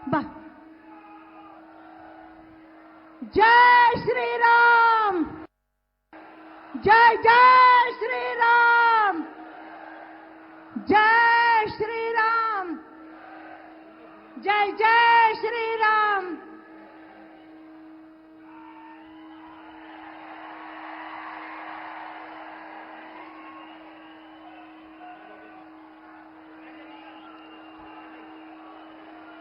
बा जय श्री राम, जय जय श्री राम, जय श्री राम, जय जय श्री राम।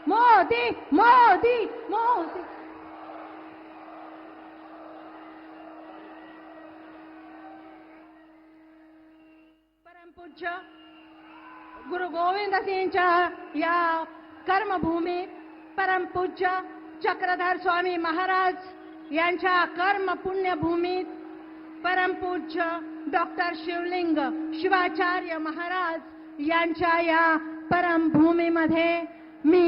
मोदी मोदी मोदी। परमपूज्य गुरु गोविंद सिंहच्या या कर्मभूमीत परमपूज्य चक्रधर स्वामी महाराज यांच्या कर्म पुण्यभूमीत परमपूज्य डॉक्टर शिवलिंग शिवाचार्य महाराज यांच्या या परमभूमीमध्ये मी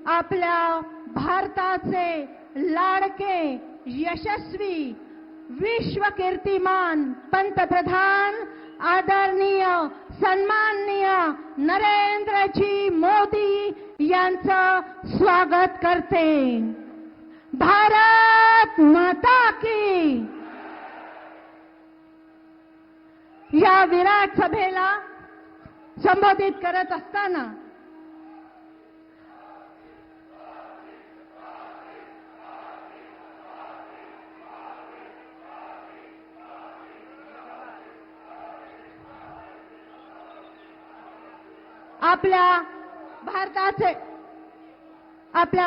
आपल्या भारताचे लाडके यशस्वी विश्वकीर्तिमान पंतप्रधान आदरणीय सन्माननीय नरेंद्रजी मोदी यांचं स्वागत करते। भारत माता की। या विराट सभेला संबोधित करत असताना आपल्या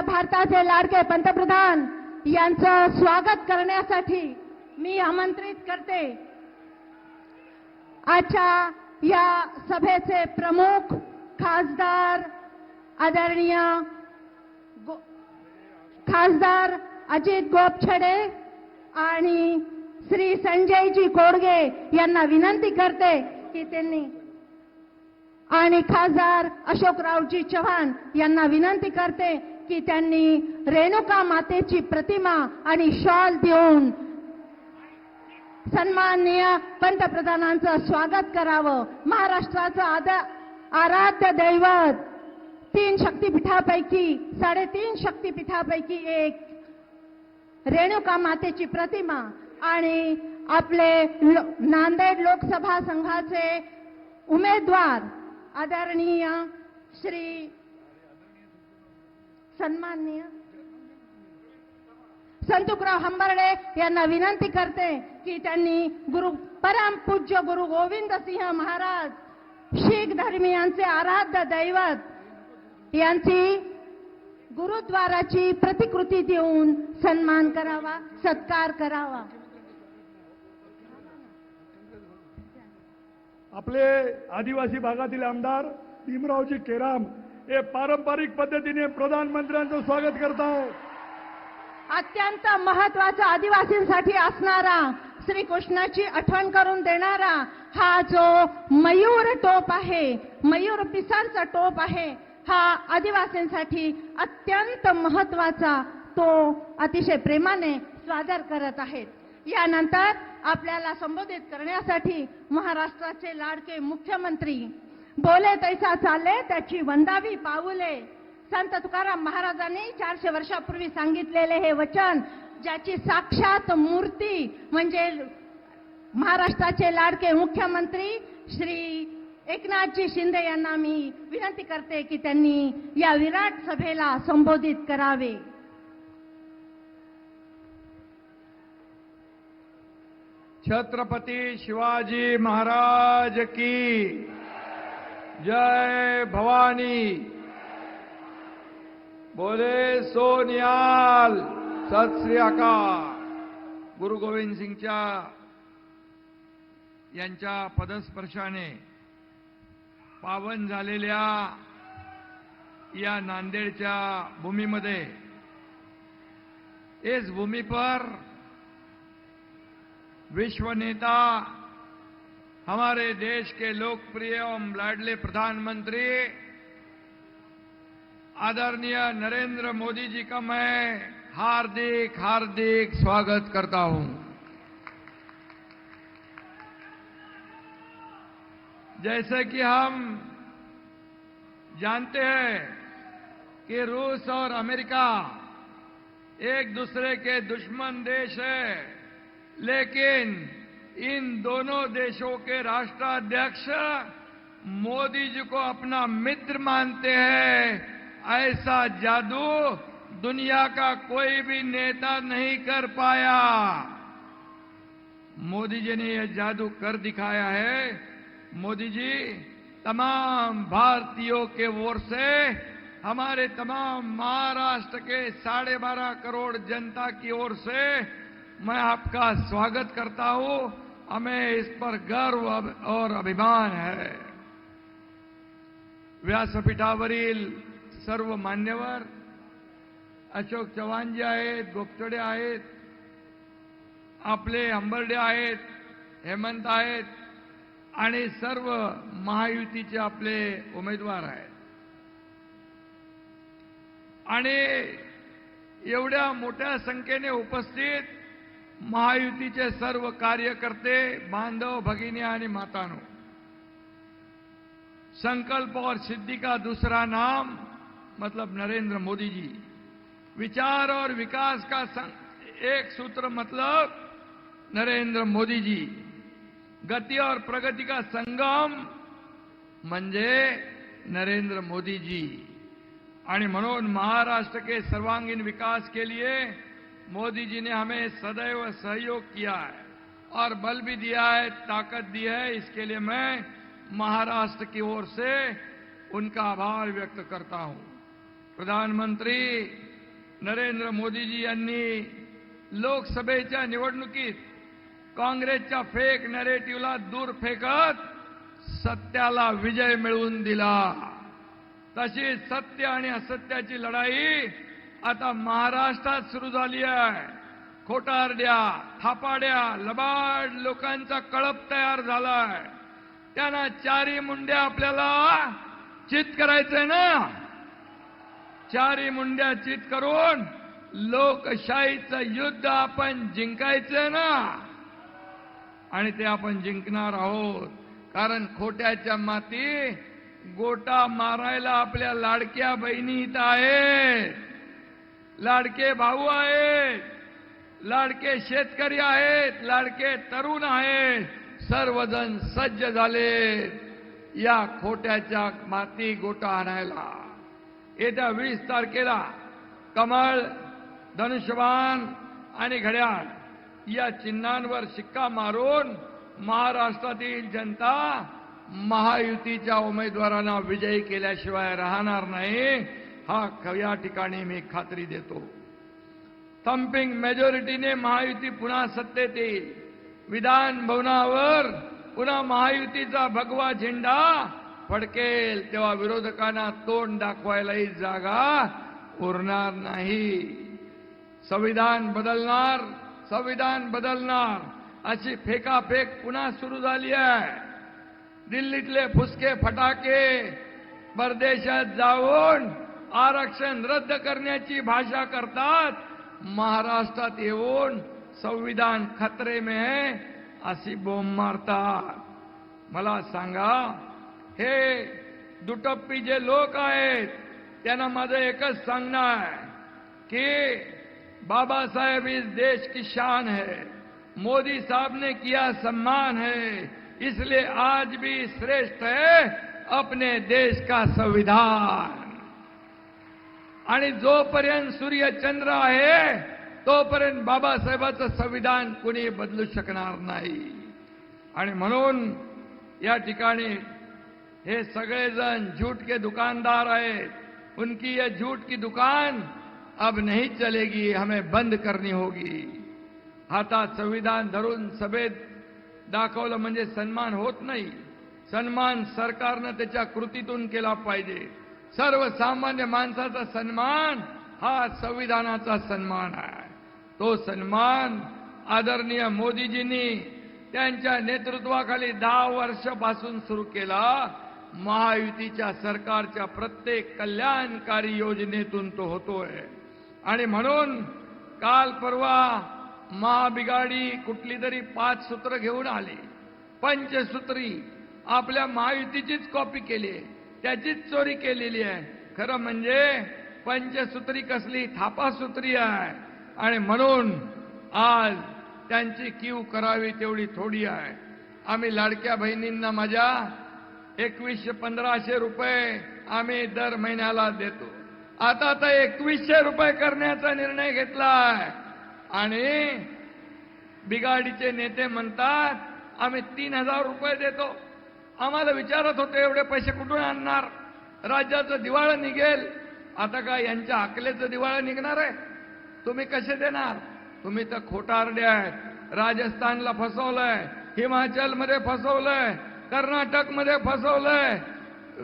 भारताचे लाडके पंतप्रधान यांचं स्वागत करण्यासाठी मी आमंत्रित करते। आजच्या या सभेचे प्रमुख खासदार आदरणीय खासदार अजित गोपछडे आणि श्री संजयजी कोडगे यांना विनंती करते की त्यांनी आणि खासदार अशोकरावजी चव्हाण यांना विनंती करते की त्यांनी रेणुका मातेची प्रतिमा आणि शॉल देऊन सन्माननीय पंतप्रधानांचं स्वागत करावं। महाराष्ट्राचं आराध्य दैवत 3 शक्तिपीठापैकी 3.5 शक्तिपीठापैकी एक रेणुका मातेची प्रतिमा आणि आपले नांदेड लोकसभा संघाचे उमेदवार आदरणीय श्री सन्माननीय संतुकराव हंबर्डे यांना विनंती करते की त्यांनी परमपूज्य गुरु गोविंद सिंह महाराज शीख धर्मीयांचे आराध्य दैवत यांची गुरुद्वाराची प्रतिकृती देऊन सन्मान करावा, सत्कार करावा। आपले आदिवासी भागातील आमदार भीमरावजी केराम हे पारंपरिक पद्धतीने प्रधानमंत्र्यांचं स्वागत करतात। अत्यंत महत्त्वाचा आदिवासींसाठी असणारा श्रीकृष्णाची आठवण करून देणारा हा जो मयूर टोप आहे, मयूर पिसांचा टोप आहे, हा आदिवासींसाठी अत्यंत महत्त्वाचा तो अतिशय प्रेमाने सादर करत आहेत। यानंतर आपल्याला संबोधित करण्यासाठी महाराष्ट्राचे लाडके मुख्यमंत्री बोले तैसा चाले त्याची वंदावी पाऊले संत तुकाराम महाराजांनी 400 वर्षापूर्वी सांगितलेले हे वचन, ज्याची साक्षात मूर्ती म्हणजे महाराष्ट्राचे लाडके मुख्यमंत्री श्री एकनाथजी शिंदे यांना मी विनंती करते की त्यांनी या विराट सभेला संबोधित करावे। छत्रपती शिवाजी महाराज की जय। भवानी बोले सोनियाल सत श्री अकाल। गुरु गोविंद सिंगच्या यांच्या पदस्पर्शाने पावन झालेल्या या नांदेडच्या भूमीमध्ये इस भूमि पर विश्व नेता हमारे देश के लोकप्रिय एवं लाडले प्रधानमंत्री आदरणीय नरेंद्र मोदी जी का मैं हार्दिक हार्दिक स्वागत करता हूं। जैसे कि हम जानते हैं कि रूस और अमेरिका एक दूसरे के दुश्मन देश है, लेकिन इन दोनों देशों के राष्ट्राध्यक्ष मोदी जी को अपना मित्र मानते हैं। ऐसा जादू दुनिया का कोई भी नेता नहीं कर पाया। मोदी जी ने यह जादू कर दिखाया है। मोदी जी तमाम भारतीयों के ओर से, हमारे तमाम महाराष्ट्र के 12.5 करोड़ जनता की ओर से मैं आपका स्वागत करता हूं। हमें इस पर गर्व और अभिमान है। व्यासपीठावरील सर्व मान्यवर, अशोक चव्हाणजी आहेत, गोपचडे आहेत, आपले हंबर्डे आहेत, हेमंत आहेत आणि सर्व महायुतीचे आपले उमेदवार आहेत। आणि एवढ्या मोठ्या संख्येने उपस्थित महायुतीचे सर्व कार्यकर्ते, बांधव, भगिनी आणि मातांनो, संकल्प और सिद्धि का दूसरा नाम मतलब नरेंद्र मोदी जी। विचार और विकास का एक सूत्र मतलब नरेंद्र मोदी जी। गति और प्रगति का संगम म्हणजे नरेंद्र मोदी जी। आणि म्हणून महाराष्ट्र के सर्वांगीण विकास के लिए मोदी जी ने हमें सदैव सहयोग किया है और बल भी दिया है, ताकत दी है। इसके लिए मैं महाराष्ट्र की ओर से उनका आभार व्यक्त करता हूं। प्रधानमंत्री नरेंद्र मोदी जी यांनी लोकसभेच्या निवडणुकीत काँग्रेसच्या फेक नरेटिव्हला दूर फेकत सत्याला विजय मिळवून दिला। तशी सत्य आणि असत्याची लढाई आता महाराष्ट्रात सुरू झाली आहे। खोटारड्या, थापाड्या, लबाड लोकांचा कळप तयार झालाय। त्यांना चारी मुंड्या आपल्याला चित करायचंय ना। चारी मुंड्या चित करून लोकशाहीचं युद्ध आपण जिंकायचंय ना। आणि ते आपण जिंकणार आहोत, कारण खोट्याच्या माती गोटा मारायला आपल्या लाडक्या बहिणी इथं आहेत, लाडके भाऊ आहेत, लाडके शेतकरी आहेत, लाडके तरुण आहेत, सर्वजण सज्ज झाले या खोट्याच्या माती गोटा आणायला। येत्या 20 तारखेला कमळ, धनुष्यबाण आणि घड्याळ या चिन्हांवर शिक्का मारून महाराष्ट्रातील जनता महायुतीच्या उमेदवारांना विजयी केल्याशिवाय राहणार नाही, हा या ठिकाणी मी खात्री देतो। थम्पिंग मेजॉरिटीने महायुती पुन्हा सत्तेत येईल। विधान भवनावर पुन्हा महायुतीचा भगवा झेंडा फडकेल, तेव्हा विरोधकांना तोंड दाखवायलाही जागा उरणार नाही। संविधान बदलणार, संविधान बदलणार अशी फेकाफेक पुन्हा सुरू झाली आहे। दिल्लीतले फुसके फटाके परदेशात जाऊन आरक्षण रद्द करण्याची भाषा करतात, महाराष्ट्रात येऊन संविधान खतरे में है अशी बोंब मारतात। मला सांगा, हे दुटप्पी जे लोक आहेत त्यांना माझं एकच सांगणं आहे की बाबा साहेब इस देश की शान है, मोदी साहब ने किया सम्मान है, इसलिए आज भी श्रेष्ठ है अपने देश का संविधान। आणि जोपर्यंत सूर्य चंद्र आहे तोपर्यंत बाबासाहेबांचं संविधान कोणी बदलू शकणार नाही। आणि म्हणून या ठिकाणी हे सगळेजण झूठ के दुकानदार आहेत। उनकी ये झूठ की दुकान अब नहीं चलेगी, हमें बंद करनी होगी। हातात संविधान धरून सभेत दाखवलं म्हणजे सन्मान होत नाही। सन्मान सरकारनं त्याच्या कृतीतून केला पाहिजे। सर्वसामान्य माणसाचा सन्मान हा संविधानाचा सन्मान आहे। तो सन्मान आदरणीय मोदीजींनी त्यांच्या नेतृत्वाखाली 10 वर्षापासून सुरू केला। महायुतीच्या सरकारच्या प्रत्येक कल्याणकारी योजनेतून तो होतोय। आणि म्हणून काल परवा महाबिगाडी कुठली तरी 5 सूत्र घेऊन आली, पंचसूत्री आपल्या महायुतीचीच कॉपी केली आहे, त्याचीच चोरी केलेली आहे। खरं म्हणजे पंचसूत्री कसली थापासूत्री आहे. आणि म्हणून आज त्यांची कीव करावी तेवढी थोडी आहे. आम्ही लाडक्या बहिणींना माझ्या 2100-1500 रुपये आम्ही दर महिन्याला देतो. आता तर 2100 रुपये करण्याचा निर्णय घेतलाय. आणि बिगाडीचे नेते म्हणतात आम्ही 3000 रुपये देतो. आम्हाला विचारत होते एवढे पैसे कुठून आणणार, राज्याचं दिवाळं निघेल. आता काय यांच्या अकलेचं दिवाळं निघणार आहे? तुम्ही कसे देणार? तुम्ही तर खोटारडे आहेत. राजस्थानला फसवलंय, हिमाचलमध्ये फसवलंय, कर्नाटकमध्ये फसवलंय.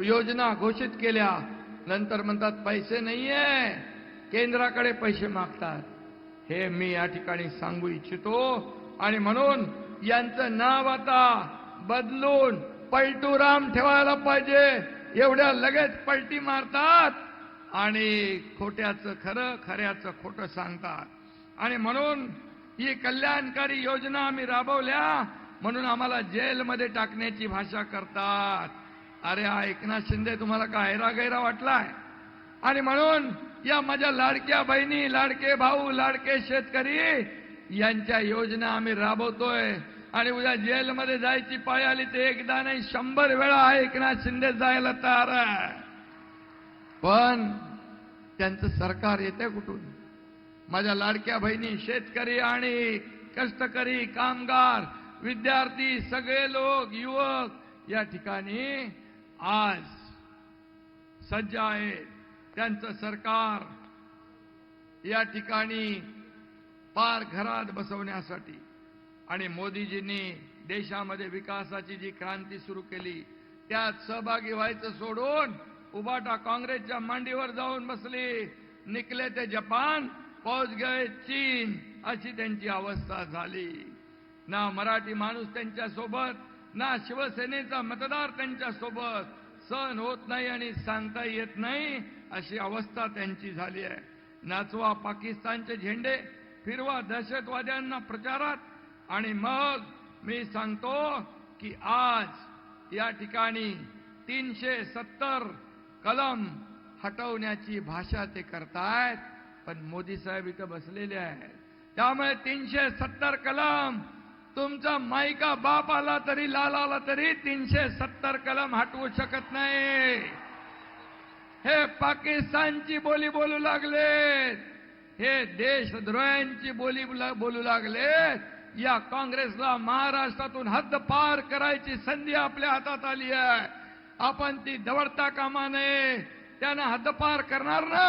योजना घोषित केल्या, नंतर म्हणतात पैसे नाहीये, केंद्राकडे पैसे मागतात. हे मी या ठिकाणी सांगू इच्छितो. आणि म्हणून यांचं नाव आता बदलून पलटूराम ठेवायला पाहिजे. एवढ्या लगेच पलटी मारतात आणि खोट्याचं खरं, खऱ्याचं खोटं सांगतात. आणि म्हणून ही कल्याणकारी योजना आम्ही राबवल्या म्हणून आम्हाला जेलमध्ये टाकण्याची भाषा करतात. अरे हा एकनाथ शिंदे तुम्हाला काय हैरागैरा वाटलाय? आणि म्हणून या माझ्या लाडक्या बहिणी, लाडके भाऊ, लाडके शेतकरी यांच्या योजना आम्ही राबवतोय. आणि उद्या जेलमध्ये जायची पाळी आली तर एकदा नाही 100 वेळा एकनाथ शिंदे जायला तयार आहे. पण त्यांचं सरकार येते कुठून? माझ्या लाडक्या बहिणी, शेतकरी आणि कष्टकरी, कामगार, विद्यार्थी, सगळे लोक, युवक या ठिकाणी आज सज्ज आहेत. त्यांचं सरकार या ठिकाणी पार घरात बसवण्यासाठी. आणि मोदीजींनी देशामध्ये विकासाची जी क्रांती सुरू केली त्यात सहभागी व्हायचं सोडून उबाटा काँग्रेसच्या मांडीवर जाऊन बसली. निकले ते जपान, पहुंच गए चीन, अशी त्यांची अवस्था झाली. ना मराठी माणूस त्यांच्या सोबत, ना शिवसेनेचा मतदार त्यांच्या सोबत. सहन होत नाही आणि सांगता येत नाही अशी अवस्था त्यांची झाली आहे. नाचवा पाकिस्तानचे झेंडे, फिरवा दहशतवाद्यांना प्रचारात. आणि मग मी सांगतो की आज या ठिकाणी 370 कलम हटवण्याची भाषा ते करतायत. पण मोदी साहेब इथं बसलेले आहेत. त्यामुळे 370 कलम, तुमचा माईका बाप आला तरी, लाल आला तरी 370 कलम हटवू शकत नाही. हे पाकिस्तानची बोली बोलू लागलेत, हे देशद्रोह्यांची बोली बोलू लागलेत. या काँग्रेसला महाराष्ट्रातून हद्द पार करायची संधी आपल्या हातात आली आहे. आपण ती दवडता कामा नये. त्यांना हद्दपार करणार ना.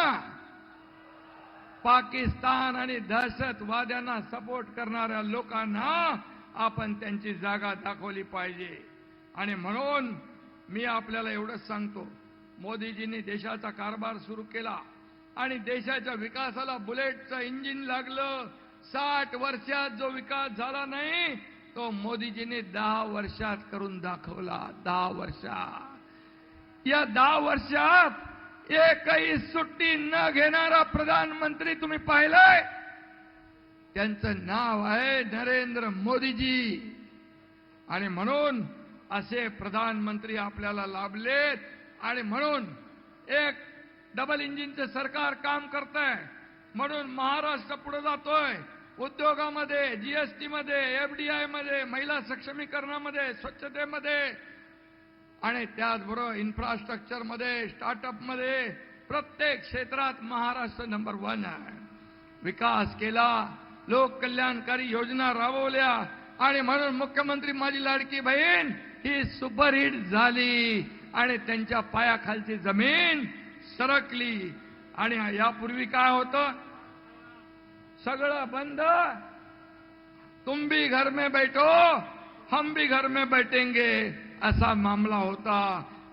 पाकिस्तान आणि दहशतवाद्यांना सपोर्ट करणाऱ्या लोकांना आपण त्यांची जागा दाखवली पाहिजे. आणि म्हणून मी आपल्याला एवढंच सांगतो, मोदीजींनी देशाचा कारभार सुरू केला आणि देशाच्या विकासाला बुलेटचं इंजिन लागलं. 60 वर्षात जो विकास झाला नाही तो मोदीजींनी 10 वर्षात करून दाखवला. 10 वर्षात. या 10 वर्षात एकही सुट्टी न घेणारा प्रधानमंत्री तुम्ही पाहिलाय? त्यांचं नाव आहे नरेंद्र मोदीजी. आणि म्हणून असे प्रधानमंत्री आपल्याला लाभलेत. आणि म्हणून एक डबल इंजिनचे सरकार काम करतंय. म्हणून महाराष्ट्र पुढे जातोय. उद्योगामध्ये, जीएसटी मध्ये, एफडीआय मध्ये, महिला सक्षमीकरणामध्ये, स्वच्छतेमध्ये आणि त्याचबरोबर इन्फ्रास्ट्रक्चर मध्ये, स्टार्टअप मध्ये, प्रत्येक क्षेत्रात महाराष्ट्र नंबर 1 आहे. विकास केला, लोक कल्याणकारी योजना राबवल्या. आणि म्हणून मुख्यमंत्री माझी लाडकी बहीण ही सुपरहिट झाली आणि त्यांच्या पायाखालची जमीन सरकली. आणि यापूर्वी काय होतं? सगळं बंद. तुम भी घर में बैठो, हम भी घर में बैठेंगे, असा मामला होता.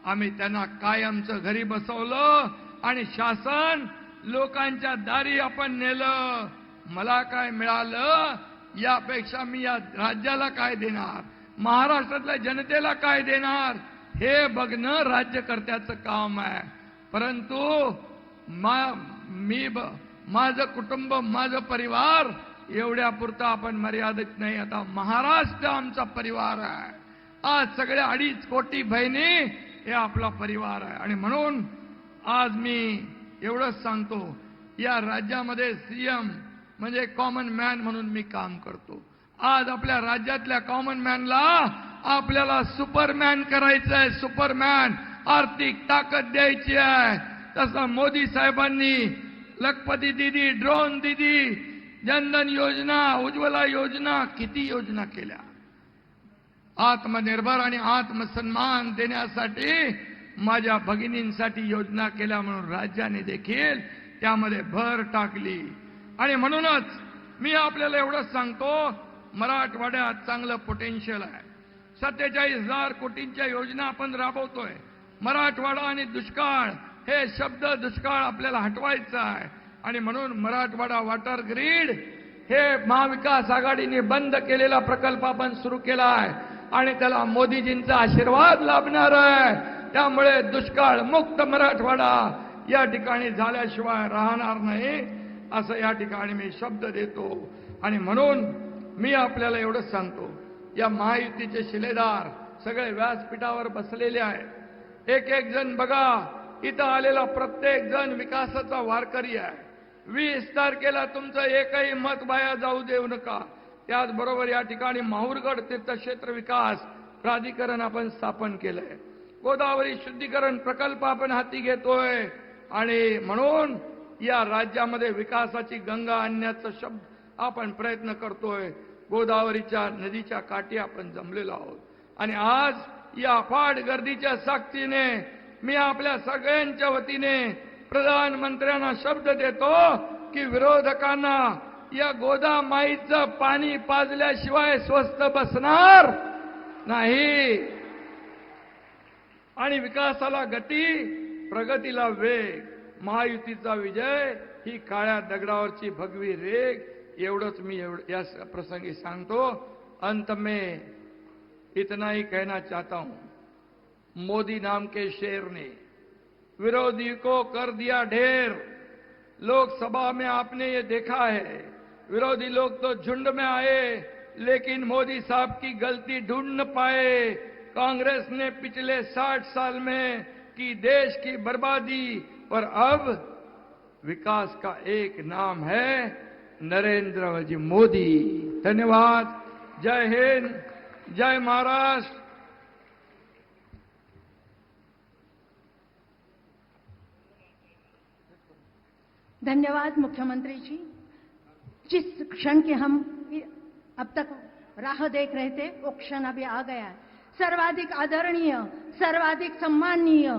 आम्ही त्यांना कायमचं घरी बसवलं आणि शासन लोकांच्या दारी आपण नेलं. मला काय मिळालं यापेक्षा मी या राज्याला काय देणार, महाराष्ट्रातल्या जनतेला काय देणार हे बघणं राज्यकर्त्याचं काम आहे. परंतु माझं कुटुंब, माझं परिवार एवढ्यापुरता आपण मर्यादित नाही. आता महाराष्ट्र आमचा परिवार आहे. आज सगळ्या 2.5 कोटी बहिणी हे आपला परिवार आहे. आणि म्हणून आज मी एवढंच सांगतो, या राज्यामध्ये सीएम म्हणजे कॉमन मॅन म्हणून मी काम करतो. आज आपल्या राज्यातल्या कॉमन मॅनला आपल्याला सुपरमॅन करायचं आहे. सुपरमॅन, आर्थिक ताकद द्यायची आहे. तसं मोदी साहेबांनी लखपती दिदी, ड्रोन दिदी, जनधन योजना, उज्ज्वला योजना, किती योजना केल्या. आत्मनिर्भर आणि आत्मसन्मान देण्यासाठी माझ्या भगिनींसाठी योजना केल्या म्हणून राज्याने देखील त्यामध्ये भर टाकली. आणि म्हणूनच मी आपल्याला एवढंच सांगतो, मराठवाड्यात चांगलं पोटेन्शियल आहे. 47,000 कोटींच्या योजना आपण राबवतोय. मराठवाडा आणि दुष्काळ हे शब्द दुष्काळ आपल्याला हटवायचा आहे. आणि म्हणून मराठवाडा वॉटर ग्रीड हे महाविकास आघाडीने बंद केलेला प्रकल्प आपण सुरू केला आहे आणि त्याला मोदीजींचा आशीर्वाद लाभणार आहे. त्यामुळे दुष्काळ मुक्त मराठवाडा या ठिकाणी झाल्याशिवाय राहणार नाही, असं या ठिकाणी मी शब्द देतो. आणि म्हणून मी आपल्याला एवढंच सांगतो, या महायुतीचे शिलेदार सगळे व्यासपीठावर बसलेले आहेत. एक एक जण बघा, इथं आलेला प्रत्येक जण विकासाचा वारकरी आहे. 20 तारखेला तुमचं एकही मत वाया जाऊ देऊ नका. त्याचबरोबर या ठिकाणी माहूरगड तीर्थक्षेत्र विकास प्राधिकरण आपण स्थापन केलंय. गोदावरी शुद्धीकरण प्रकल्प आपण हाती घेतोय. आणि म्हणून या राज्यामध्ये विकासाची गंगा आणण्याचा शब्द आपण प्रयत्न करतोय. गोदावरीच्या नदीच्या काठी आपण जमलेलो आहोत. आणि आज या अफाट गर्दीच्या साक्षीने मी आपल्या सगळ्यांच्या वतीने प्रधानमंत्र्यांना शब्द देतो की विरोधकांना या गोदामाईचं पाणी पाजल्याशिवाय स्वस्त बसणार नाही. आणि विकासाला गती, प्रगतीला वेग, महायुतीचा विजय ही काळ्या दगडावरची भगवी रेग. एवढंच मी या प्रसंगी सांगतो. अंत में इतना ही कहना चाहता हूं, मोदी नाम के शेर ने विरोधी को कर दिया ढेर. लोकसभा में आपने ये देखा है, विरोधी लोग तो झुंड में आए लेकिन मोदी साहब की गलती ढूंढ न पाए. कांग्रेस ने पिछले 60 साल में की देश की बर्बादी, पर अब विकास का एक नाम है नरेंद्र जी मोदी. धन्यवाद. जय हिंद, जय महाराष्ट्र. धन्यवाद मुख्यमंत्री जी. जिस क्षण की हम अब तक राह देख रहे थे, वो क्षण अभी आ गया है. सर्वाधिक आदरणीय, सर्वाधिक सम्माननीय,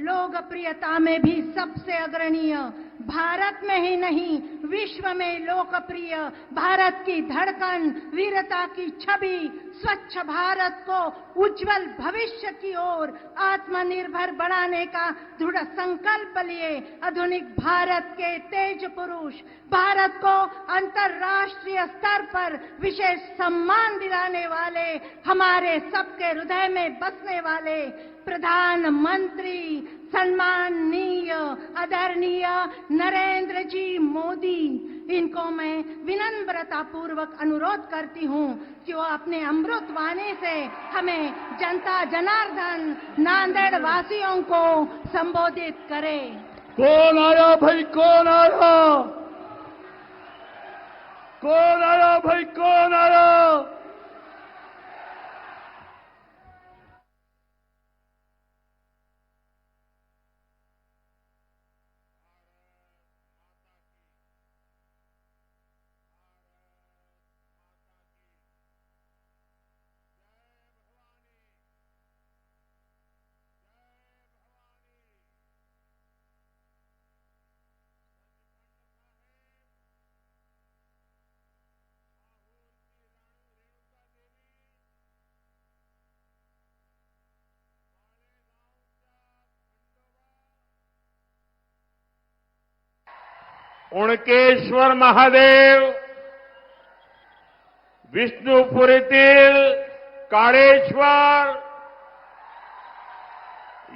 लोकप्रियता में भी सबसे अग्रणीय, भारत में ही नहीं विश्व में लोकप्रिय, भारत की धड़कन, वीरता की छवि, स्वच्छ भारत को उज्जवल भविष्य की ओर आत्मनिर्भर बनाने का दृढ़ संकल्प लिए आधुनिक भारत के तेज पुरुष, भारत को अंतर्राष्ट्रीय स्तर पर विशेष सम्मान दिलाने वाले, हमारे सबके हृदय में बसने वाले प्रधानमंत्री सम्माननीय आदरणीय नरेंद्र जी मोदी, इनको मैं विनम्रता पूर्वक अनुरोध करती हूं कि वो अपने अमृत वाणी से हमें जनता जनार्दन नांदेड़ वासियों को संबोधित करें. कौन आया भाई, कौन आया, कौन आया भाई, कौन आया. उणकेश्वर महादेव, विष्णुपुरीतील काळेश्वर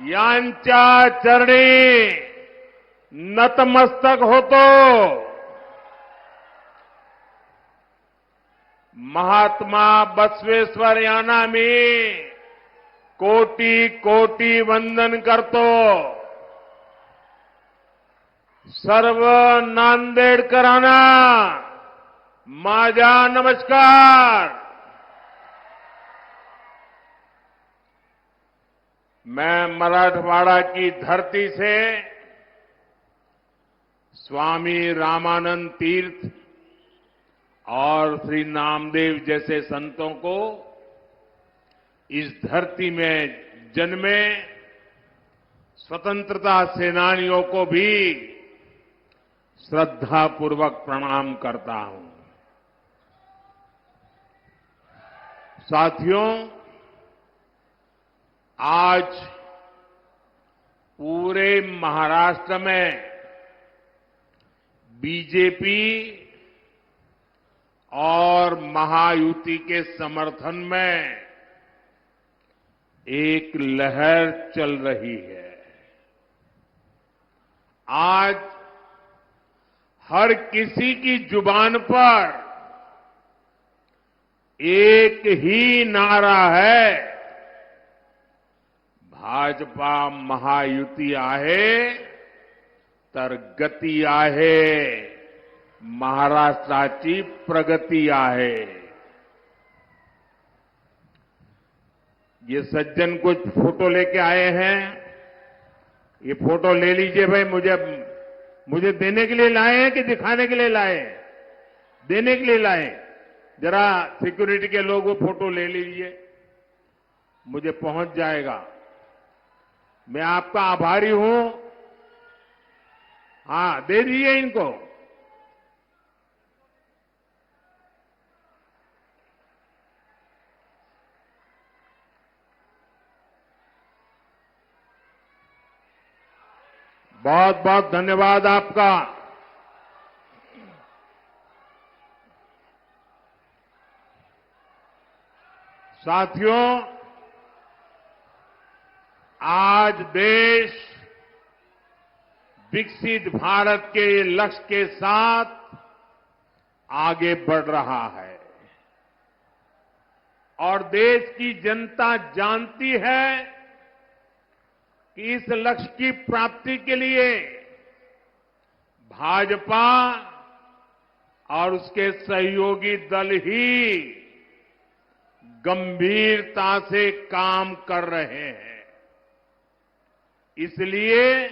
यांच्या चरणी नतमस्तक होतो. महात्मा बसवेश्वर यांना मी कोटी कोटी वंदन करतो. सर्व नांदेडकरांना माझा नमस्कार। मैं मराठवाड़ा की धरती से स्वामी रामानंद तीर्थ और श्री नामदेव जैसे संतों को इस धरती में जन्मे स्वतंत्रता सेनानियों को भी श्रद्धापूर्वक प्रणाम करता हूं। साथियों, आज पूरे महाराष्ट्र में बीजेपी और महायुति के समर्थन में एक लहर चल रही है। आज हर किसी की जुबान पर एक ही नारा है, भाजपा महायुती आहे तर गती आहे, महाराष्ट्राची प्रगती आहे। ये सज्जन कुछ फोटो लेके आए हैं, ये फोटो ले लीजिए भाई। मुझे देने के लिए लाए हैं कि दिखाने के लिए लाए हैं? देने के लिए लाए। जरा सिक्योरिटी के लोग वो फोटो ले लीजिए, मुझे पहुंच जाएगा। मैं आपका आभारी हूं। हां, दे दीजिए इनको। बहुत बहुत धन्यवाद आपका। साथियों, आज देश विकसित भारत के लक्ष्य के साथ आगे बढ़ रहा है और देश की जनता जानती है कि इस लक्ष्य की प्राप्ति के लिए भाजपा और उसके सहयोगी दल ही गंभीरता से काम कर रहे हैं। इसलिए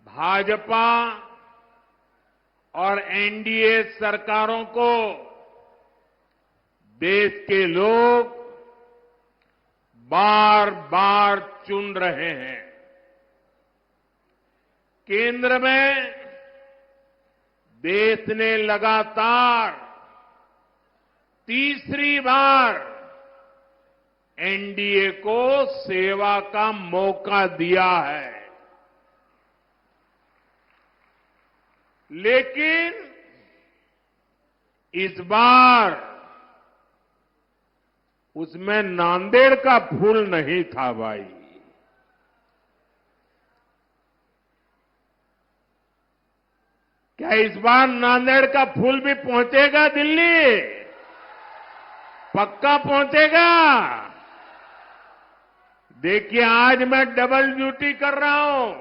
भाजपा और एनडीए सरकारों को देश के लोग बार बार चुन रहे हैं। केंद्र में देश ने लगातार तीसरी बार एनडीए को सेवा का मौका दिया है, लेकिन इस बार उसमें नांदेड़ का फूल नहीं था भाई। क्या इस बार नांदेड़ का फूल भी पहुंचेगा दिल्ली? पक्का पहुंचेगा। देखिए, आज मैं डबल ड्यूटी कर रहा हूं।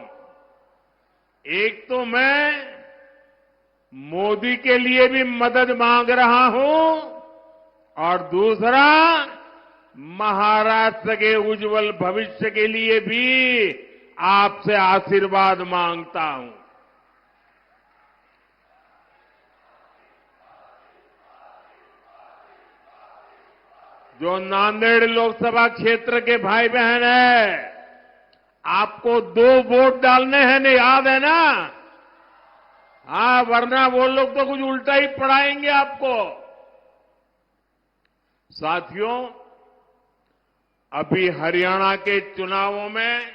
एक तो मैं मोदी के लिए भी मदद मांग रहा हूं और दूसरा महाराष्ट्र के उज्जवल भविष्य के लिए भी आपसे आशीर्वाद मांगता हूं। जो नांदेड़ लोकसभा क्षेत्र के भाई बहन हैं, आपको 2 वोट डालने हैं ना, याद है ना? हाँ, वरना वो लोग तो कुछ उल्टा ही पढ़ाएंगे आपको। साथियों, अभी हरियाणा के चुनावों में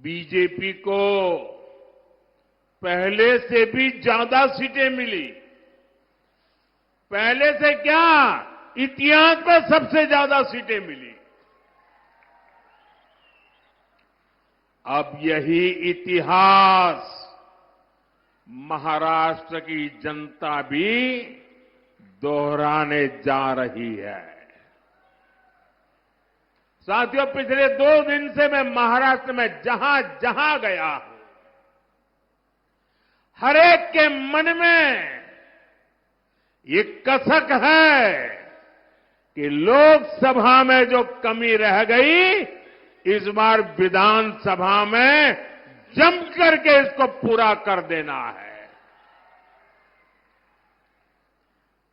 बीजेपी को पहले से भी ज्यादा सीटें मिली। पहले से क्या, इतिहास में सबसे ज्यादा सीटें मिली। अब यही इतिहास महाराष्ट्र की जनता भी दोहराने जा रही है। साथियों, पिछले 2 दिन से मैं महाराष्ट्र में जहां जहां गया हूं, हर एक के मन में ये कसक है कि लोकसभा में जो कमी रह गई, इस बार विधानसभा में जम करके इसको पूरा कर देना है।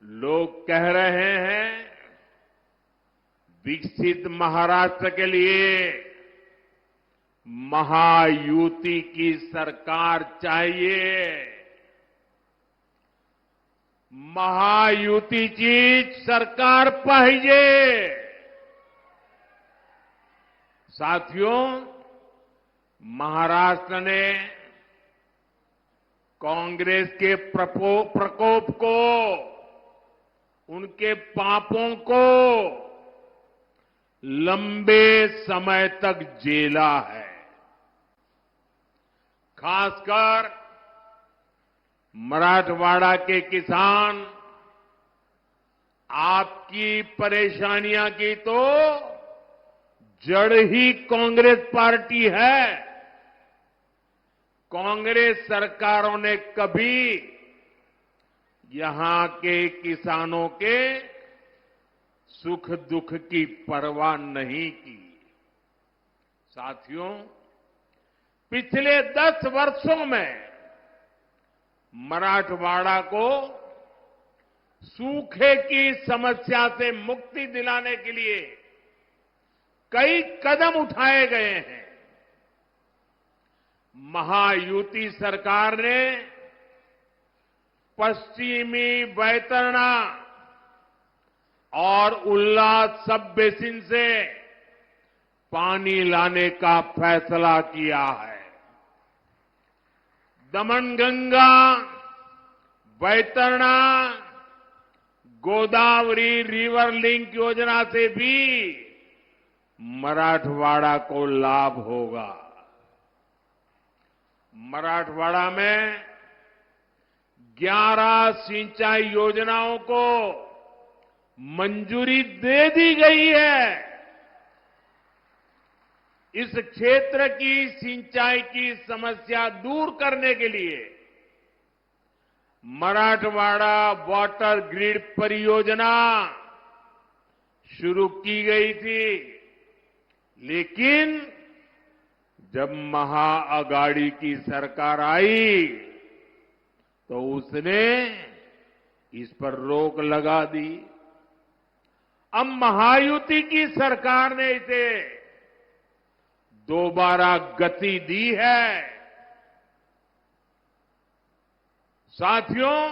लोग कह रहे हैं विकसित महाराष्ट्र के लिए महायुति की सरकार चाहिए। महायुतीची सरकार पाहिजे। साथियों, महाराष्ट्र ने कांग्रेस के प्रकोप को, उनके पापों को लंबे समय तक झेला है। खासकर मराठवाड़ा के किसान, आपकी परेशानियां की तो जड़ ही कांग्रेस पार्टी है। कांग्रेस सरकारों ने कभी यहां के किसानों के सुख दुख की परवाह नहीं की। साथियों, पिछले 10 वर्षों में मराठवाड़ा को सूखे की समस्या से मुक्ति दिलाने के लिए कई कदम उठाए गए हैं। महायुति सरकार ने पश्चिमी बैतरणी और उल्लास सब बेसिन से पानी लाने का फैसला किया है। दमनगंगा, बैतरणी, गोदावरी रिवर लिंक योजना से भी मराठवाड़ा को लाभ होगा। मराठवाड़ा में 11 सिंचाई योजनाओं को मंजूरी दे दी गई है। इस क्षेत्र की सिंचाई की समस्या दूर करने के लिए मराठवाड़ा वाटर ग्रिड परियोजना शुरू की गई थी, लेकिन जब महाअगाड़ी की सरकार आई तो उसने इस पर रोक लगा दी। अब महायुति की सरकार ने इसे दोबारा गति दी है। साथियों,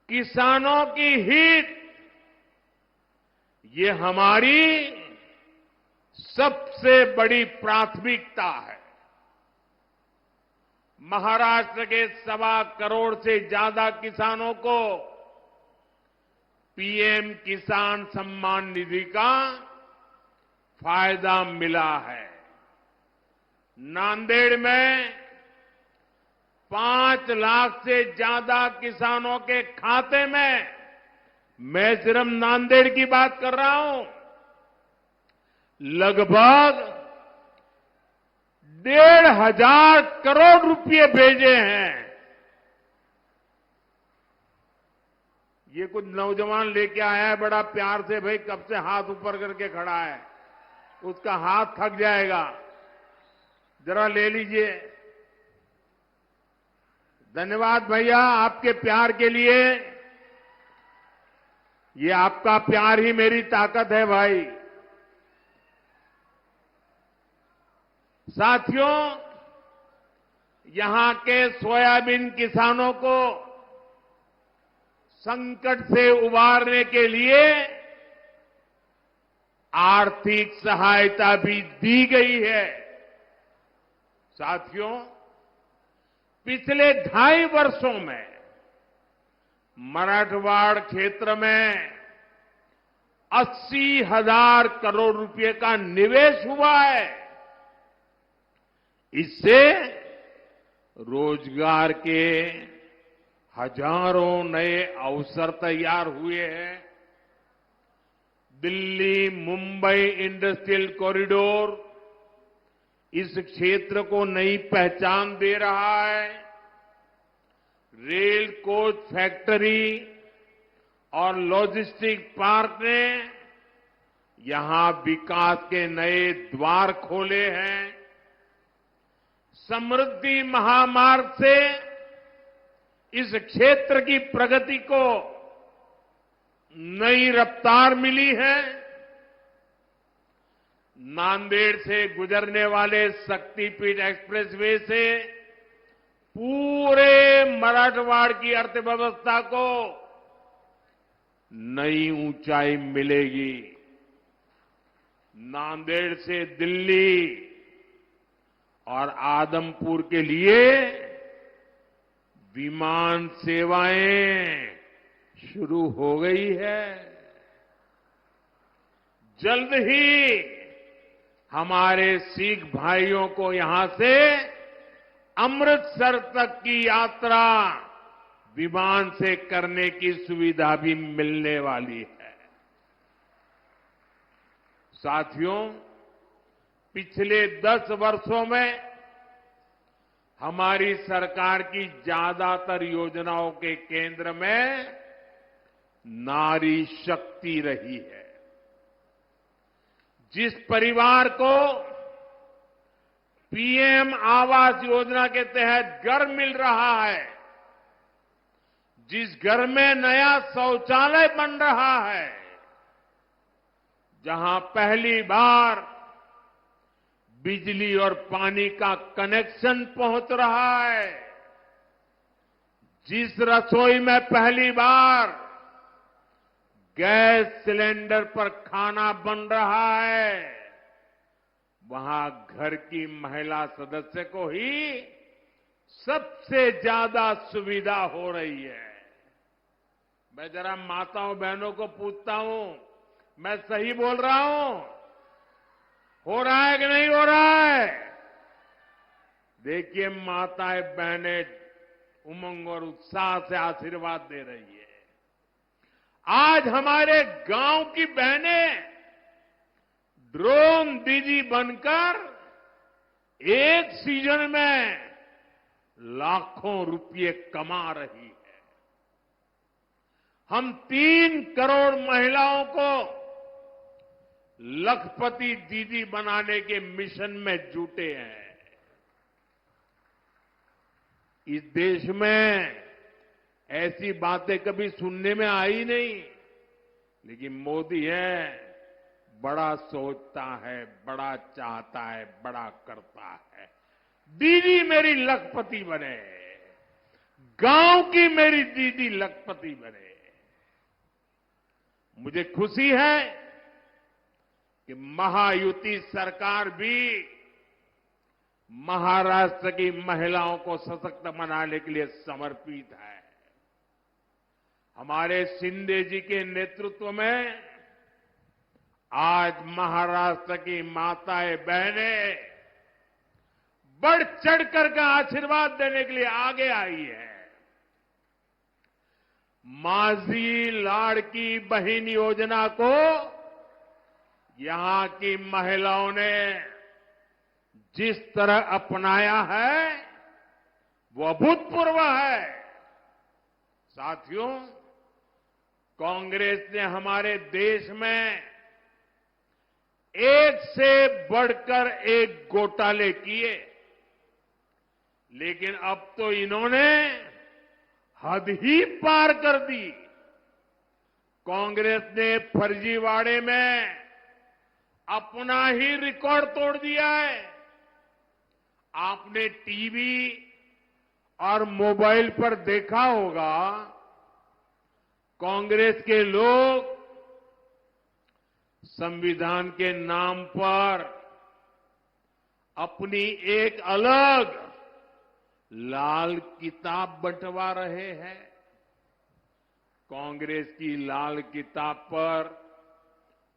किसानों की हित ये हमारी सबसे बड़ी प्राथमिकता है। महाराष्ट्र के 1.25 करोड़ से ज्यादा किसानों को पीएम किसान सम्मान निधि का फायदा मिला है। नांदेड़ में 5 लाख से ज्यादा किसानों के खाते में, मैं सिर्फ नांदेड़ की बात कर रहा हूं, लगभग 1,500 करोड़ रुपए भेजे हैं। ये कुछ नौजवान लेके आया है बड़ा प्यार से, भाई कब से हाथ ऊपर करके खड़ा है, उसका हाथ थक जाएगा, जरा ले लीजिए। धन्यवाद भैया आपके प्यार के लिए। ये आपका प्यार ही मेरी ताकत है भाई। साथियों, यहां के सोयाबीन किसानों को संकट से उबारने के लिए आर्थिक सहायता भी दी गई है। साथियों, पिछले 2.5 वर्षों में मराठवाड़ क्षेत्र में 80,000 करोड़ रुपए का निवेश हुआ है। इससे रोजगार के हजारों नए अवसर तैयार हुए हैं। दिल्ली मुंबई इंडस्ट्रियल कॉरिडोर इस क्षेत्र को नई पहचान दे रहा है। रेल कोच फैक्ट्री और लॉजिस्टिक पार्क ने यहां विकास के नए द्वार खोले हैं। समृद्धि महामार्ग से इस क्षेत्र की प्रगति को नई रफ्तार मिली है। नांदेड़ से गुजरने वाले शक्तिपीठ एक्सप्रेसवे से पूरे मराठवाड़ की अर्थव्यवस्था को नई ऊंचाई मिलेगी। नांदेड़ से दिल्ली और आदमपुर के लिए विमान सेवाएं शुरू हो गई है। जल्द ही हमारे सिख भाइयों को यहां से अमृतसर तक की यात्रा विमान से करने की सुविधा भी मिलने वाली है। साथियों, पिछले 10 वर्षों में हमारी सरकार की ज्यादातर योजनाओं के केंद्र में नारी शक्ति रही है। जिस परिवार को पीएम आवास योजना के तहत घर मिल रहा है, जिस घर में नया शौचालय बन रहा है, जहां पहली बार बिजली और पानी का कनेक्शन पहुंच रहा है, जिस रसोई में पहली बार गैस सिलेंडर पर खाना बन रहा है, वहां घर की महिला सदस्य को ही सबसे ज्यादा सुविधा हो रही है। मैं जरा माताओं बहनों को पूछता हूं, मैं सही बोल रहा हूं? हो रहा है कि नहीं हो रहा है? देखिए, माताएं बहनें उमंग और उत्साह से आशीर्वाद दे रही है। आज हमारे गांव की बहनें ड्रोन दीदी बनकर एक सीजन में लाखों रुपये कमा रही है। हम 3 करोड़ महिलाओं को लखपति दीदी बनाने के मिशन में जुटे हैं। इस देश में ऐसी बातें कभी सुनने में आई नहीं, लेकिन मोदी है, बड़ा सोचता है, बड़ा चाहता है, बड़ा करता है। दीदी मेरी लखपति बने, गांव की मेरी दीदी लखपति बने। मुझे खुशी है कि महायुति सरकार भी महाराष्ट्र की महिलाओं को सशक्त बनाने के लिए समर्पित है। हमारे शिंदे जी के नेतृत्व में आज महाराष्ट्र की माताएं बहनें बढ़ चढ़कर का आशीर्वाद देने के लिए आगे आई है। माझी लाड़की बहन योजना को यहां की महिलाओं ने जिस तरह अपनाया है वो अभूतपूर्व है। साथियों, कांग्रेस ने हमारे देश में एक से बढ़कर एक घोटाले किए, लेकिन अब तो इन्होंने हद ही पार कर दी। कांग्रेस ने फर्जीवाड़े में अपना ही रिकॉर्ड तोड़ दिया है। आपने टीवी और मोबाइल पर देखा होगा, कांग्रेस के लोग संविधान के नाम पर अपनी एक अलग लाल किताब बंटवा रहे हैं। कांग्रेस की लाल किताब पर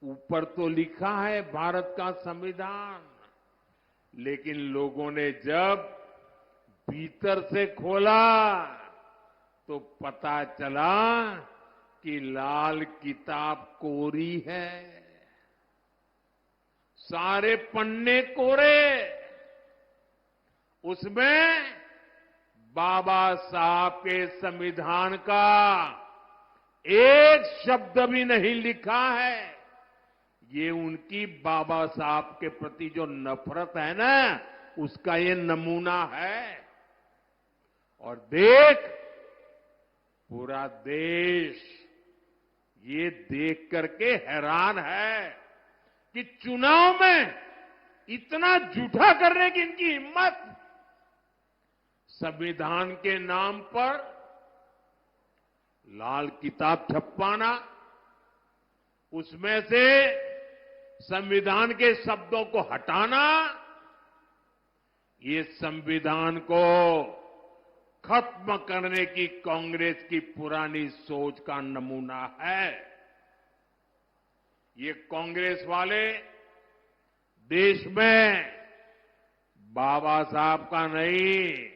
ऊपर तो लिखा है भारत का संविधान, लेकिन लोगों ने जब भीतर से खोला तो पता चला कि लाल किताब कोरी है। सारे पन्ने कोरे, उसमें बाबा साहब के संविधान का एक शब्द भी नहीं लिखा है। ये उनकी बाबा साहब के प्रति जो नफरत है ना, उसका ये नमूना है। और देख, पूरा देश ये देख करके हैरान है कि चुनाव में इतना झूठा करने की इनकी हिम्मत। संविधान के नाम पर लाल किताब छपवाना, उसमें से संविधान के शब्दों को हटाना, ये संविधान को खत्म करने की कांग्रेस की पुरानी सोच का नमूना है। ये कांग्रेस वाले देश में बाबा साहब का नहीं,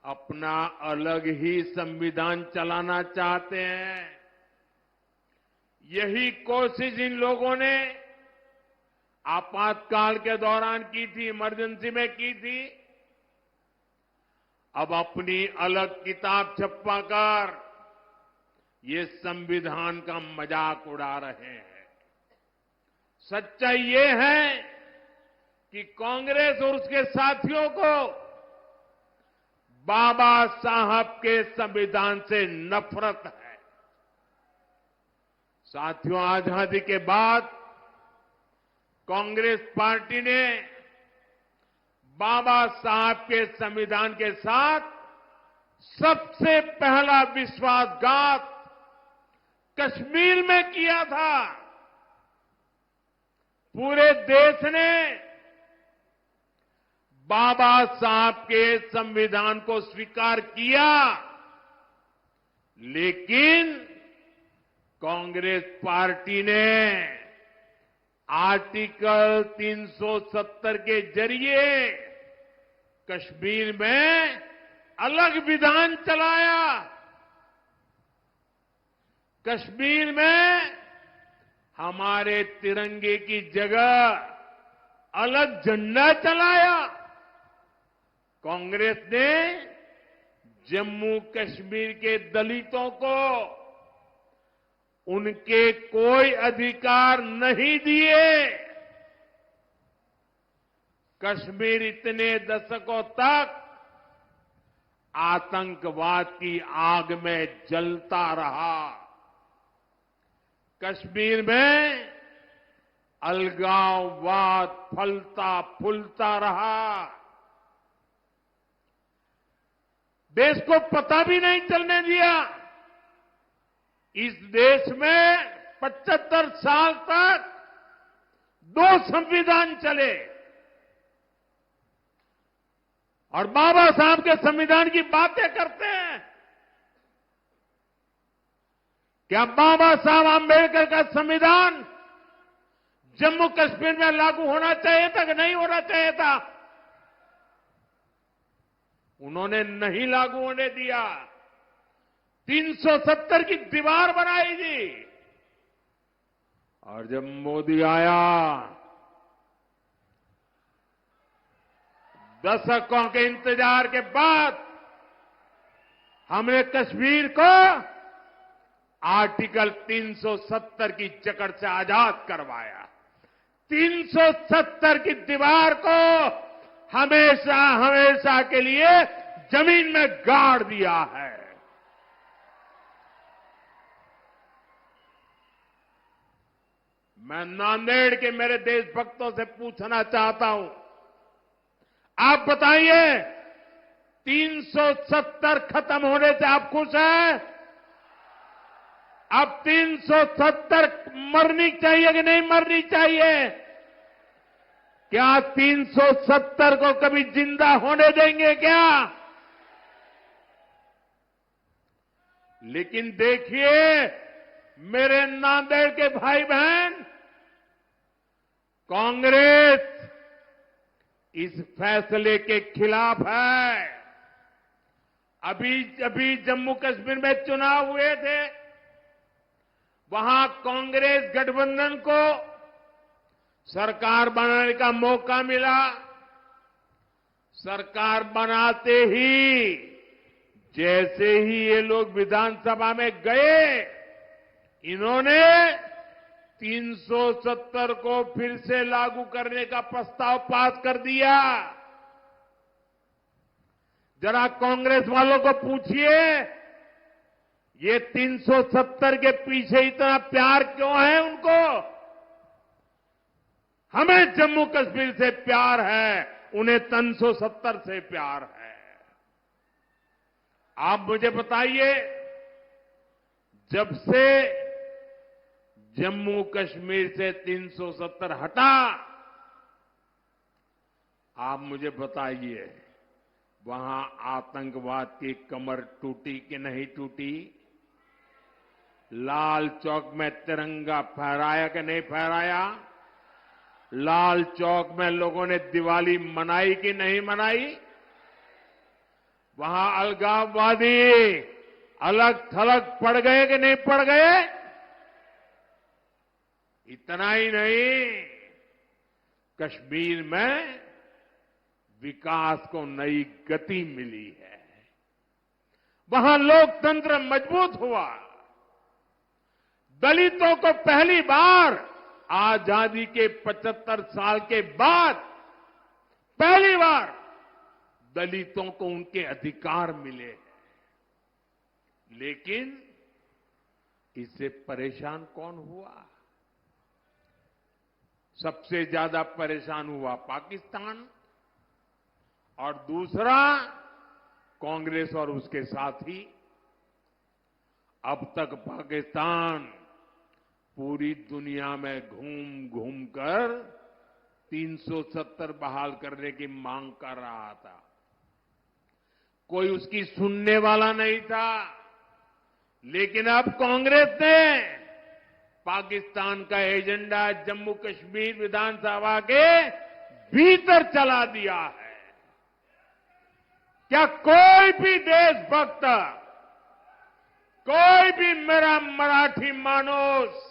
अपना अलग ही संविधान चलाना चाहते हैं। यही कोशिश इन लोगों ने आपातकाल के दौरान की थी, इमरजेंसी में की थी। अब अपनी अलग किताब छपवाकर ये संविधान का मजाक उड़ा रहे हैं। सच्चाई ये है कि कांग्रेस और उसके साथियों को बाबा साहब के संविधान से नफरत है। साथियों, आजादी के बाद कांग्रेस पार्टी ने बाबा साहब के संविधान के साथ सबसे पहला विश्वासघात कश्मीर में किया था। पूरे देश ने बाबा साहब के संविधान को स्वीकार किया, लेकिन कांग्रेस पार्टी ने आर्टिकल 370 के जरिए कश्मीर में अलग विधान चलाया। कश्मीर में हमारे तिरंगे की जगह अलग झंडा चलाया। कांग्रेस ने जम्मू कश्मीर के दलितों को उनके कोई अधिकार नहीं दिए। कश्मीर इतने दशकों तक आतंकवाद की आग में जलता रहा। कश्मीर में अलगाववाद फलता फूलता रहा। देश को पता भी नहीं चलने दिया। इस देश में 75 साल तक 2 संविधान चले और बाबा साहब के संविधान की बातें करते हैं। क्या बाबा साहब आंबेडकर का संविधान जम्मू कश्मीर में लागू होना चाहिए था कि नहीं होना चाहिए था? उन्होंने नहीं लागू होने दिया। 370 की दीवार बनाई थी। और जब मोदी आया, दशकों के इंतजार के बाद हमने कश्मीर को आर्टिकल 370 की जकड़ से आजाद करवाया। 370 की दीवार को हमेशा हमेशा के लिए जमीन में गाड़ दिया है। मैं नांदेड़ के मेरे देशभक्तों से पूछना चाहता हूं, आप बताइए 370 खत्म होने से आप खुश हैं? अब 370 मरनी चाहिए कि नहीं मरनी चाहिए? क्या 370 को कभी जिंदा होने देंगे क्या? लेकिन देखिए मेरे नांदेड़ के भाई बहन, कांग्रेस इस फैसले के खिलाफ है। अभी जम्मू कश्मीर में चुनाव हुए थे, वहां कांग्रेस गठबंधन को सरकार बनाने का मौका मिला। सरकार बनाते ही जैसे ही ये लोग विधानसभा में गए, इन्होंने 370 को फिर से लागू करने का प्रस्ताव पास कर दिया। जरा कांग्रेस वालों को पूछिए, ये 370 के पीछे इतना प्यार क्यों है उनको? हमें जम्मू कश्मीर से प्यार है, उन्हें 370 से प्यार है। आप मुझे बताइए, जब से जम्मू कश्मीर से 370 हटा, आप मुझे बताइए वहां आतंकवाद की कमर टूटी कि नहीं टूटी? लाल चौक में तिरंगा फहराया कि नहीं फहराया? लाल चौक में लोगों ने दिवाली मनाई कि नहीं मनाई? वहां अलगाववादी अलग थलग पड़ गए कि नहीं पड़ गए? इतना ही नहीं, कश्मीर में विकास को नई गति मिली है। वहां लोकतंत्र मजबूत हुआ। दलितों को पहली बार आजादी के 75 साल के बाद पहली बार दलितों को उनके अधिकार मिले। लेकिन इससे परेशान कौन हुआ? सबसे ज्यादा परेशान हुआ पाकिस्तान, और दूसरा कांग्रेस और उसके साथी। अब तक पाकिस्तान पूरी दुनिया में घूम घूम कर 370 बहाल करने की मांग कर रहा था। कोई उसकी सुनने वाला नहीं था। लेकिन अब कांग्रेस ने पाकिस्तान का एजेंडा जम्मू कश्मीर विधानसभा के भीतर चला दिया है। क्या कोई भी देशभक्त, कोई भी मेरा मराठी मानुस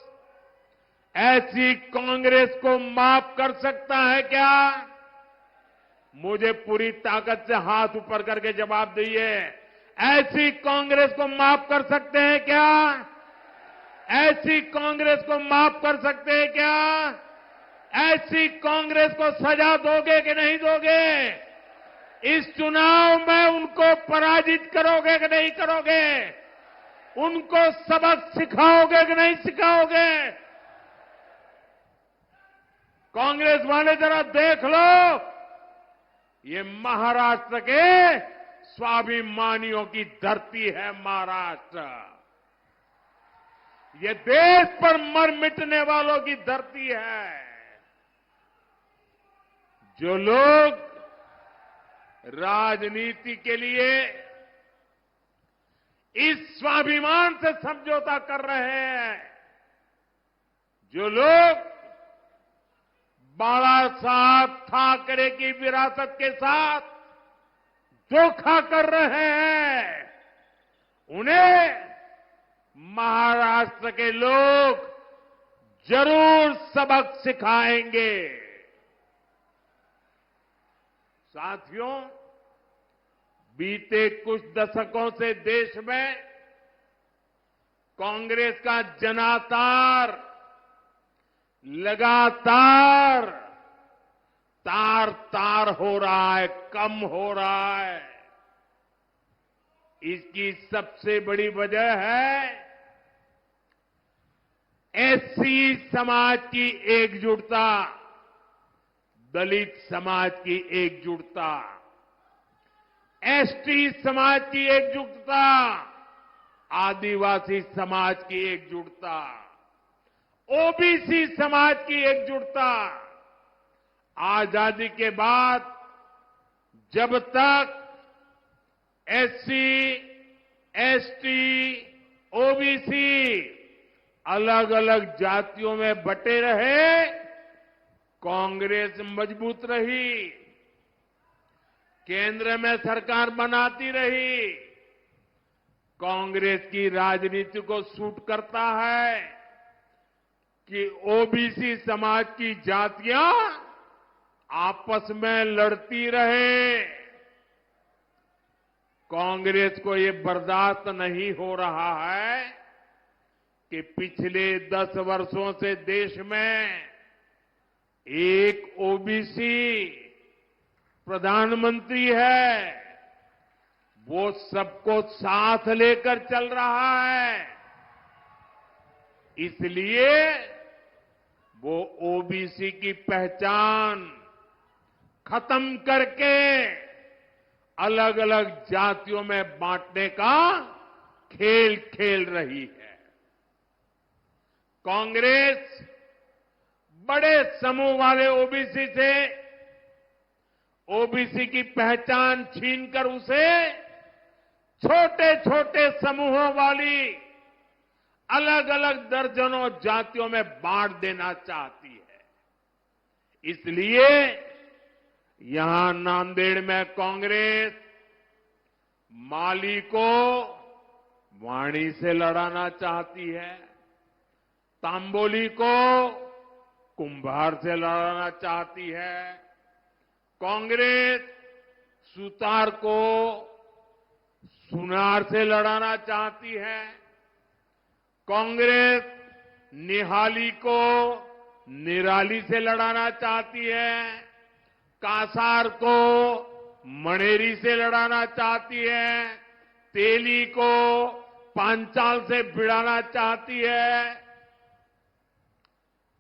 ऐसी कांग्रेस को माफ कर सकता है क्या? मुझे पूरी ताकत से हाथ ऊपर करके जवाब दीजिए। ऐसी कांग्रेस को माफ कर सकते हैं क्या? ऐसी कांग्रेस को माफ कर सकते हैं क्या? ऐसी कांग्रेस को सजा दोगे कि नहीं दोगे? इस चुनाव में उनको पराजित करोगे कि नहीं करोगे? उनको सबक सिखाओगे कि नहीं सिखाओगे? कांग्रेस वाले जरा देख लो, ये महाराष्ट्र के स्वाभिमानियों की धरती है। महाराष्ट्र ये देश पर मर मिटने वालों की धरती है। जो लोग राजनीति के लिए इस स्वाभिमान से समझौता कर रहे हैं, जो लोग बाला साहब ठाकरे की विरासत के साथ धोखा कर रहे हैं, उन्हें महाराष्ट्र के लोग जरूर सबक सिखाएंगे। साथियों, बीते कुछ दशकों से देश में कांग्रेस का जनाधार लगातार तार तार हो रहा है, कम हो रहा है। इसकी सबसे बड़ी वजह है एससी समाज की एकजुटता, दलित समाज की एकजुटता, एसटी समाज की एकजुटता, आदिवासी समाज की एकजुटता, ओबीसी समाज की एकजुटता। आजादी के बाद जब तक एससी, एसटी, ओबीसी अलग अलग जातियों में बटे रहे, कांग्रेस मजबूत रही, केंद्र में सरकार बनाती रही। कांग्रेस की राजनीति को सूट करता है कि ओबीसी समाज की जातियां आपस में लड़ती रहे। कांग्रेस को ये बर्दाश्त नहीं हो रहा है कि पिछले 10 वर्षों से देश में एक ओबीसी प्रधानमंत्री है, वो सबको साथ लेकर चल रहा है। इसलिए वो ओबीसी की पहचान खत्म करके अलग अलग जातियों में बांटने का खेल खेल रही है। कांग्रेस बड़े समूह वाले ओबीसी से ओबीसी की पहचान छीनकर उसे छोटे छोटे समूहों वाली अलग अलग दर्जनों जातियों में बांट देना चाहती है। इसलिए यहां नांदेड़ में कांग्रेस माली को वाणी से लड़ाना चाहती है, तांबोली को कुंभार से लड़ाना चाहती है, कांग्रेस सुतार को सुनार से लड़ाना चाहती है, कांग्रेस निहाली को निराली से लड़ाना चाहती है, कासार को मणेरी से लड़ाना चाहती है, तेली को पांचाल से भिड़ाना चाहती है।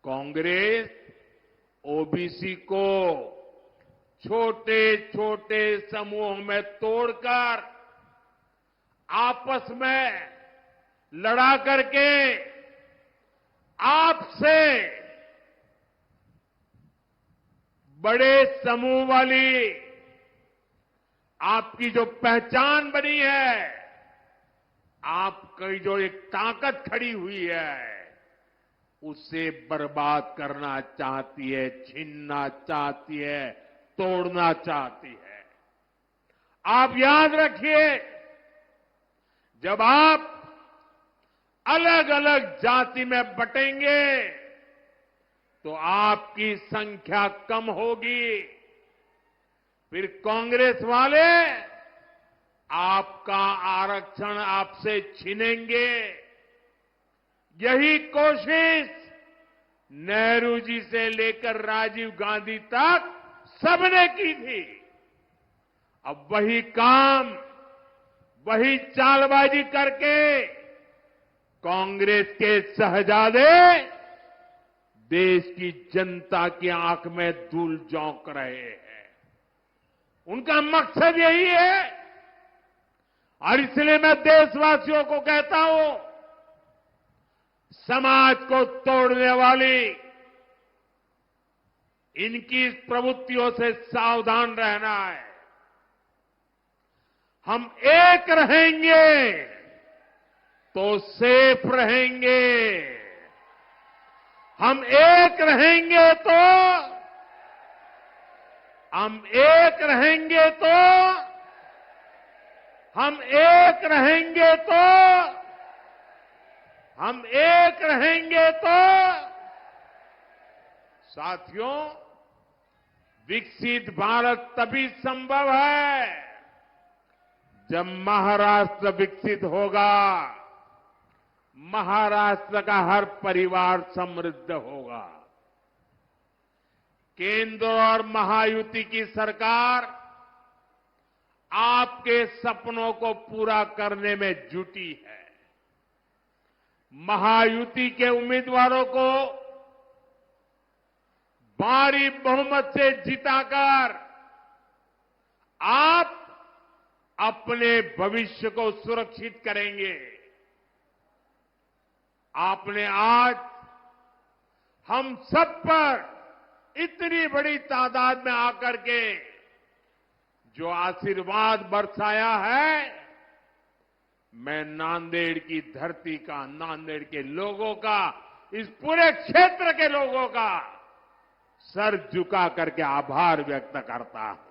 कांग्रेस ओबीसी को छोटे छोटे समूहों में तोड़कर आपस में लड़ा करके आपसे बड़े समूह वाली आपकी जो पहचान बनी है, आपकी जो एक ताकत खड़ी हुई है, उसे बर्बाद करना चाहती है, छीनना चाहती है, तोड़ना चाहती है। आप याद रखिए, जब आप अलग अलग जाति में बटेंगे तो आपकी संख्या कम होगी, फिर कांग्रेस वाले आपका आरक्षण आपसे छीनेंगे। यही कोशिश नेहरू जी से लेकर राजीव गांधी तक सबने की थी। अब वही काम, वही चालबाजी करके कांग्रेस के शहजादे देश की जनता की आंख में धूल झोंक रहे हैं। उनका मकसद यही है, और इसलिए मैं देशवासियों को कहता हूं, समाज को तोड़ने वाली इनकी इस प्रवृत्तियों से सावधान रहना है। हम एक रहेंगे तो सेफ रहेंगे, हम एक रहेंगे तो हम एक रहेंगे तो हम एक रहेंगे तो हम एक रहेंगे तो साथियों, विकसित भारत तभी संभव है जब महाराष्ट्र विकसित होगा, महाराष्ट्र का हर परिवार समृद्ध होगा। केंद्र और महायुति की सरकार आपके सपनों को पूरा करने में जुटी है। महायुति के उम्मीदवारों को भारी बहुमत से जिताकर आप अपने भविष्य को सुरक्षित करेंगे। आपने आज हम सब पर इतनी बड़ी तादाद में आकर के जो आशीर्वाद बरसाया है, मैं नांदेड़ की धरती का, नांदेड़ के लोगों का, इस पूरे क्षेत्र के लोगों का सर झुका करके आभार व्यक्त करता हूं।